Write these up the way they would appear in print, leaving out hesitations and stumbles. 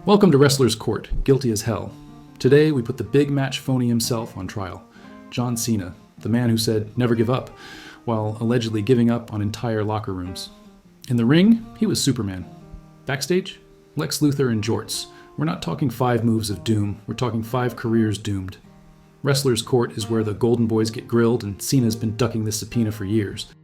Welcome to Wrestler's Court, guilty as hell. Today we put the big match phony himself on trial. John Cena, the man who said never give up, while allegedly giving up on entire locker rooms. In the ring, he was Superman. Backstage, Lex Luthor and jorts. We're not talking 5 moves of doom, we're talking 5 careers doomed. Wrestler's Court is where the Golden Boys get grilled, and Cena's been ducking this subpoena for years.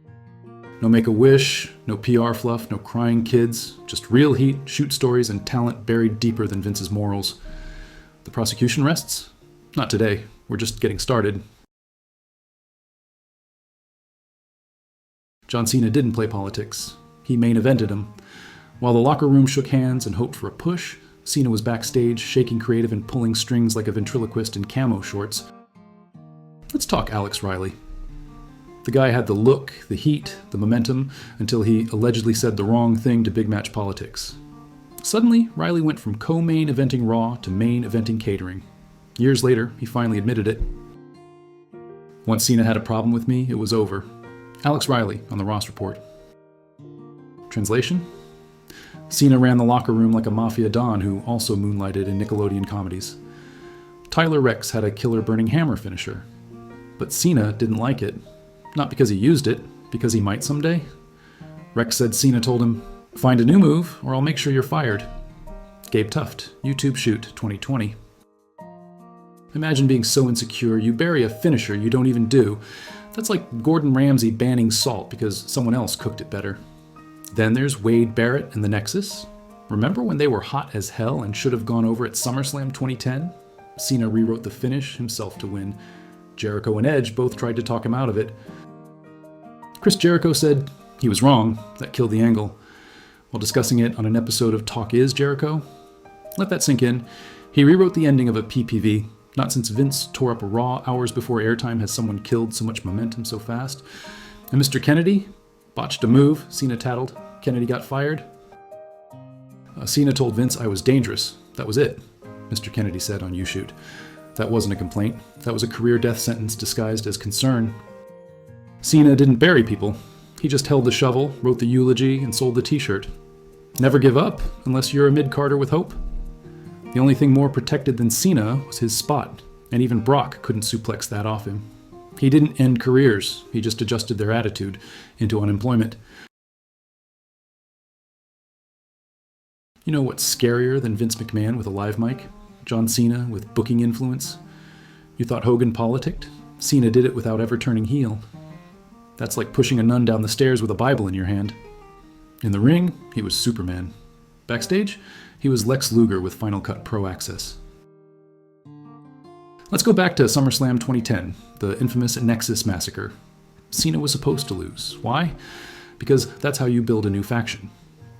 No Make-A-Wish, no PR fluff, no crying kids, just real heat, shoot stories, and talent buried deeper than Vince's morals. The prosecution rests? Not today. We're just getting started. John Cena didn't play politics. He main evented him. While the locker room shook hands and hoped for a push, Cena was backstage, shaking creative and pulling strings like a ventriloquist in camo shorts. Let's talk Alex Riley. The guy had the look, the heat, the momentum, until he allegedly said the wrong thing to big match politics. Suddenly, Riley went from co-main eventing Raw to main eventing catering. Years later, he finally admitted it. Once Cena had a problem with me, it was over. Alex Riley on the Ross Report. Translation? Cena ran the locker room like a mafia don who also moonlighted in Nickelodeon comedies. Tyler Rex had a killer burning hammer finisher. But Cena didn't like it. Not because he used it, because he might someday. Rex said Cena told him, "Find a new move, or I'll make sure you're fired." Gabe Tuft, YouTube Shoot, 2020. Imagine being so insecure you bury a finisher you don't even do. That's like Gordon Ramsay banning salt because someone else cooked it better. Then there's Wade Barrett and the Nexus. Remember when they were hot as hell and should have gone over at SummerSlam 2010? Cena rewrote the finish himself to win. Jericho and Edge both tried to talk him out of it. Chris Jericho said he was wrong, that killed the angle. While discussing it on an episode of Talk Is Jericho, let that sink in, he rewrote the ending of a PPV. Not since Vince tore up a Raw hours before airtime has someone killed so much momentum so fast. And Mr. Kennedy botched a move, Cena tattled. Kennedy got fired. Cena told Vince I was dangerous. That was it, Mr. Kennedy said on YouShoot. That wasn't a complaint. That was a career death sentence disguised as concern. Cena didn't bury people. He just held the shovel, wrote the eulogy, and sold the t-shirt. Never give up, unless you're a mid-carder with hope. The only thing more protected than Cena was his spot, and even Brock couldn't suplex that off him. He didn't end careers, he just adjusted their attitude into unemployment. You know what's scarier than Vince McMahon with a live mic? John Cena with booking influence? You thought Hogan politicked? Cena did it without ever turning heel. That's like pushing a nun down the stairs with a Bible in your hand. In the ring, he was Superman. Backstage, he was Lex Luger with Final Cut Pro Access. Let's go back to SummerSlam 2010, the infamous Nexus Massacre. Cena was supposed to lose. Why? Because that's how you build a new faction.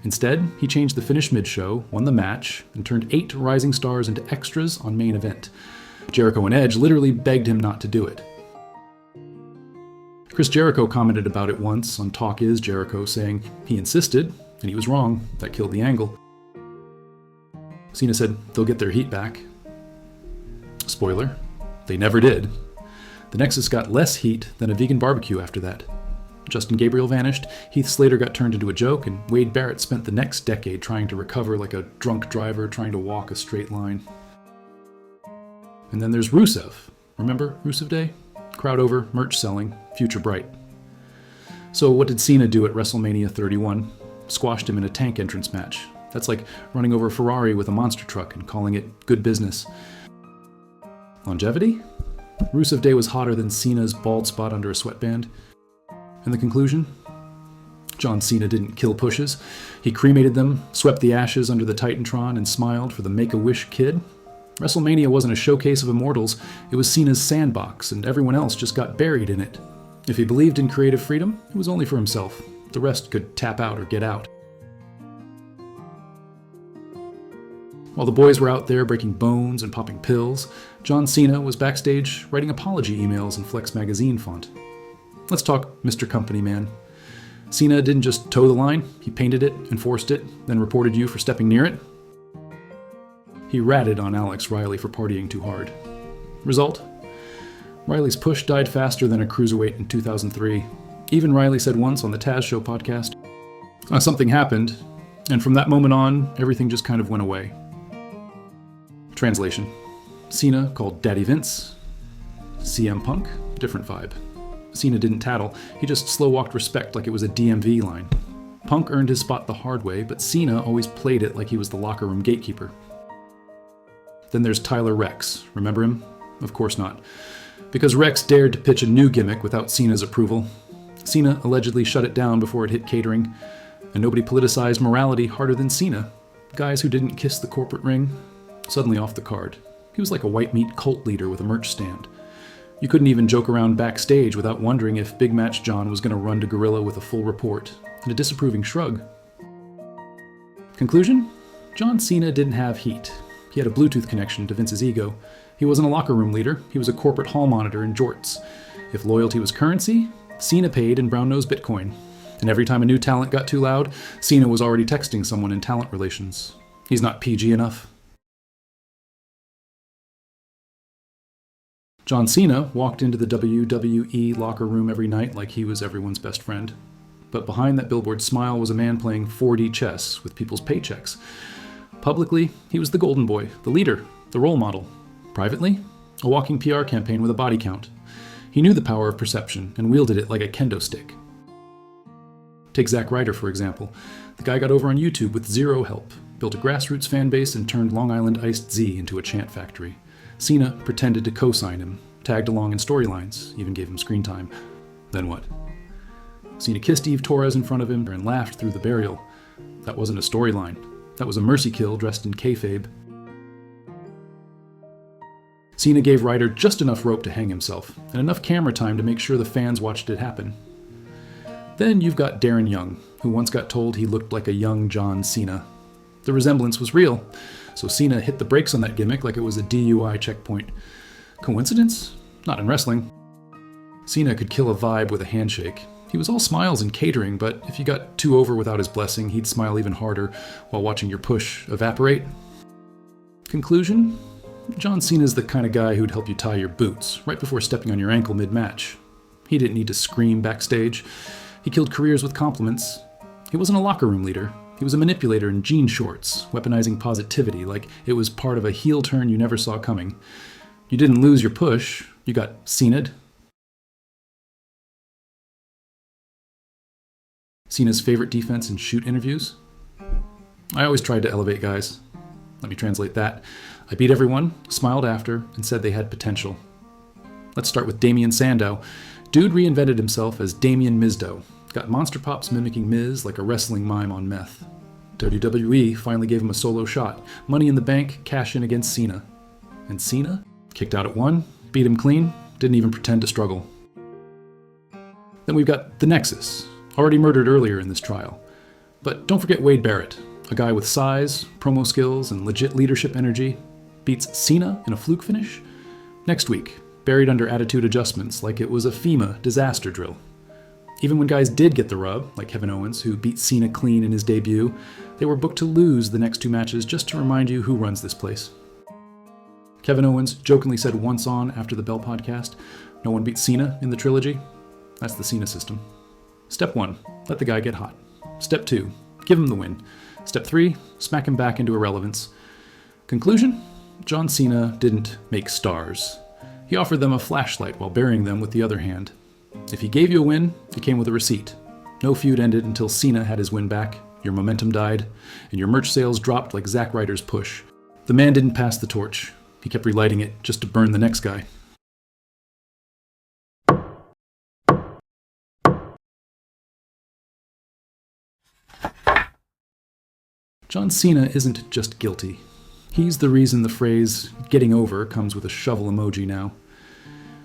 Instead, he changed the finish mid-show, won the match, and turned 8 rising stars into extras on main event. Jericho and Edge literally begged him not to do it. Chris Jericho commented about it once on Talk Is Jericho, saying he insisted, and he was wrong. That killed the angle. Cena said they'll get their heat back. Spoiler, they never did. The Nexus got less heat than a vegan barbecue after that. Justin Gabriel vanished, Heath Slater got turned into a joke, and Wade Barrett spent the next decade trying to recover like a drunk driver trying to walk a straight line. And then there's Rusev. Remember Rusev Day? Crowd over, merch selling, future bright. So what did Cena do at WrestleMania 31? Squashed him in a tank entrance match. That's like running over a Ferrari with a monster truck and calling it good business. Longevity? Rusev Day was hotter than Cena's bald spot under a sweatband. And the conclusion? John Cena didn't kill pushes. He cremated them, swept the ashes under the Titantron, and smiled for the Make-A-Wish kid. WrestleMania wasn't a showcase of immortals, it was Cena's sandbox, and everyone else just got buried in it. If he believed in creative freedom, it was only for himself. The rest could tap out or get out. While the boys were out there breaking bones and popping pills, John Cena was backstage writing apology emails in Flex magazine font. Let's talk Mr. Company Man. Cena didn't just toe the line, he painted it, enforced it, then reported you for stepping near it. He ratted on Alex Riley for partying too hard. Result? Riley's push died faster than a cruiserweight in 2003. Even Riley said once on the Taz Show podcast, something happened, and from that moment on, everything just kind of went away. Translation: Cena called Daddy Vince. CM Punk, different vibe. Cena didn't tattle, he just slow-walked respect like it was a DMV line. Punk earned his spot the hard way, but Cena always played it like he was the locker room gatekeeper. Then there's Tyler Rex. Remember him? Of course not. Because Rex dared to pitch a new gimmick without Cena's approval. Cena allegedly shut it down before it hit catering, and nobody politicized morality harder than Cena. Guys who didn't kiss the corporate ring, suddenly off the card. He was like a white meat cult leader with a merch stand. You couldn't even joke around backstage without wondering if Big Match John was going to run to Gorilla with a full report and a disapproving shrug. Conclusion? John Cena didn't have heat. He had a Bluetooth connection to Vince's ego. He wasn't a locker room leader, he was a corporate hall monitor in jorts. If loyalty was currency, Cena paid in brown-nosed Bitcoin. And every time a new talent got too loud, Cena was already texting someone in talent relations. He's not PG enough. John Cena walked into the WWE locker room every night like he was everyone's best friend. But behind that billboard smile was a man playing 4D chess with people's paychecks. Publicly, he was the golden boy, the leader, the role model. Privately, a walking PR campaign with a body count. He knew the power of perception and wielded it like a kendo stick. Take Zack Ryder, for example. The guy got over on YouTube with zero help, built a grassroots fan base, and turned Long Island Iced Z into a chant factory. Cena pretended to co-sign him, tagged along in storylines, even gave him screen time. Then what? Cena kissed Eve Torres in front of him and laughed through the burial. That wasn't a storyline. That was a mercy kill dressed in kayfabe. Cena gave Ryder just enough rope to hang himself, and enough camera time to make sure the fans watched it happen. Then you've got Darren Young, who once got told he looked like a young John Cena. The resemblance was real, so Cena hit the brakes on that gimmick like it was a DUI checkpoint. Coincidence? Not in wrestling. Cena could kill a vibe with a handshake. He was all smiles and catering, but if you got too over without his blessing, he'd smile even harder while watching your push evaporate. Conclusion? John Cena's the kind of guy who'd help you tie your boots right before stepping on your ankle mid-match. He didn't need to scream backstage. He killed careers with compliments. He wasn't a locker room leader. He was a manipulator in jean shorts, weaponizing positivity like it was part of a heel turn you never saw coming. You didn't lose your push, you got Cena'd. Cena's favorite defense in shoot interviews? I always tried to elevate guys. Let me translate that. I beat everyone, smiled after, and said they had potential. Let's start with Damien Sandow. Dude reinvented himself as Damien Mizdow. Got monster pops mimicking Miz like a wrestling mime on meth. WWE finally gave him a solo shot. Money in the Bank, cash in against Cena. And Cena? Kicked out at 1, beat him clean, didn't even pretend to struggle. Then we've got the Nexus, already murdered earlier in this trial. But don't forget Wade Barrett, a guy with size, promo skills, and legit leadership energy. Beats Cena in a fluke finish? Next week, buried under attitude adjustments like it was a FEMA disaster drill. Even when guys did get the rub, like Kevin Owens, who beat Cena clean in his debut, they were booked to lose the next 2 matches just to remind you who runs this place. Kevin Owens jokingly said once on After the Bell podcast, no one beats Cena in the trilogy. That's the Cena system. Step 1, let the guy get hot. Step 2, give him the win. Step 3, smack him back into irrelevance. Conclusion? John Cena didn't make stars. He offered them a flashlight while burying them with the other hand. If he gave you a win, it came with a receipt. No feud ended until Cena had his win back, your momentum died, and your merch sales dropped like Zack Ryder's push. The man didn't pass the torch. He kept relighting it just to burn the next guy. John Cena isn't just guilty. He's the reason the phrase, getting over, comes with a shovel emoji now.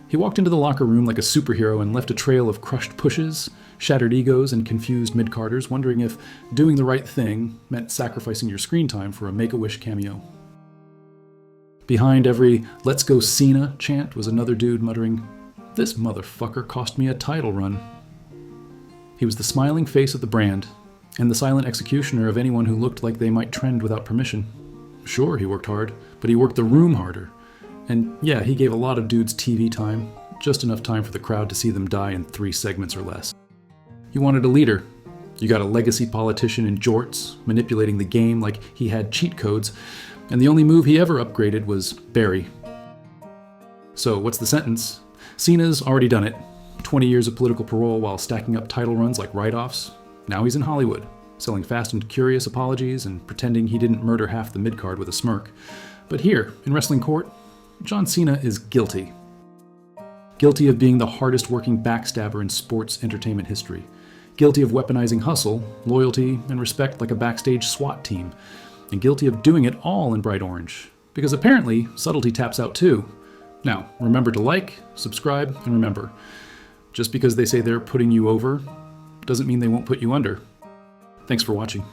He walked into the locker room like a superhero and left a trail of crushed pushes, shattered egos, and confused mid-carders, wondering if doing the right thing meant sacrificing your screen time for a Make-A-Wish cameo. Behind every "Let's go Cena" chant was another dude muttering, "This motherfucker cost me a title run." He was the smiling face of the brand, and the silent executioner of anyone who looked like they might trend without permission. Sure, he worked hard, but he worked the room harder. And yeah, he gave a lot of dudes TV time, just enough time for the crowd to see them die in 3 segments or less. You wanted a leader. You got a legacy politician in jorts, manipulating the game like he had cheat codes, And the only move he ever upgraded was Barry. So what's the sentence? Cena's already done it. 20 years of political parole while stacking up title runs like write-offs. Now he's in Hollywood, selling Fast and Curious apologies and pretending he didn't murder half the mid-card with a smirk. But here, in wrestling court, John Cena is guilty. Guilty of being the hardest working backstabber in sports entertainment history. Guilty of weaponizing hustle, loyalty, and respect like a backstage SWAT team. And guilty of doing it all in bright orange. Because apparently, subtlety taps out too. Now, remember to like, subscribe, and remember, just because they say they're putting you over, doesn't mean they won't put you under. Thanks for watching.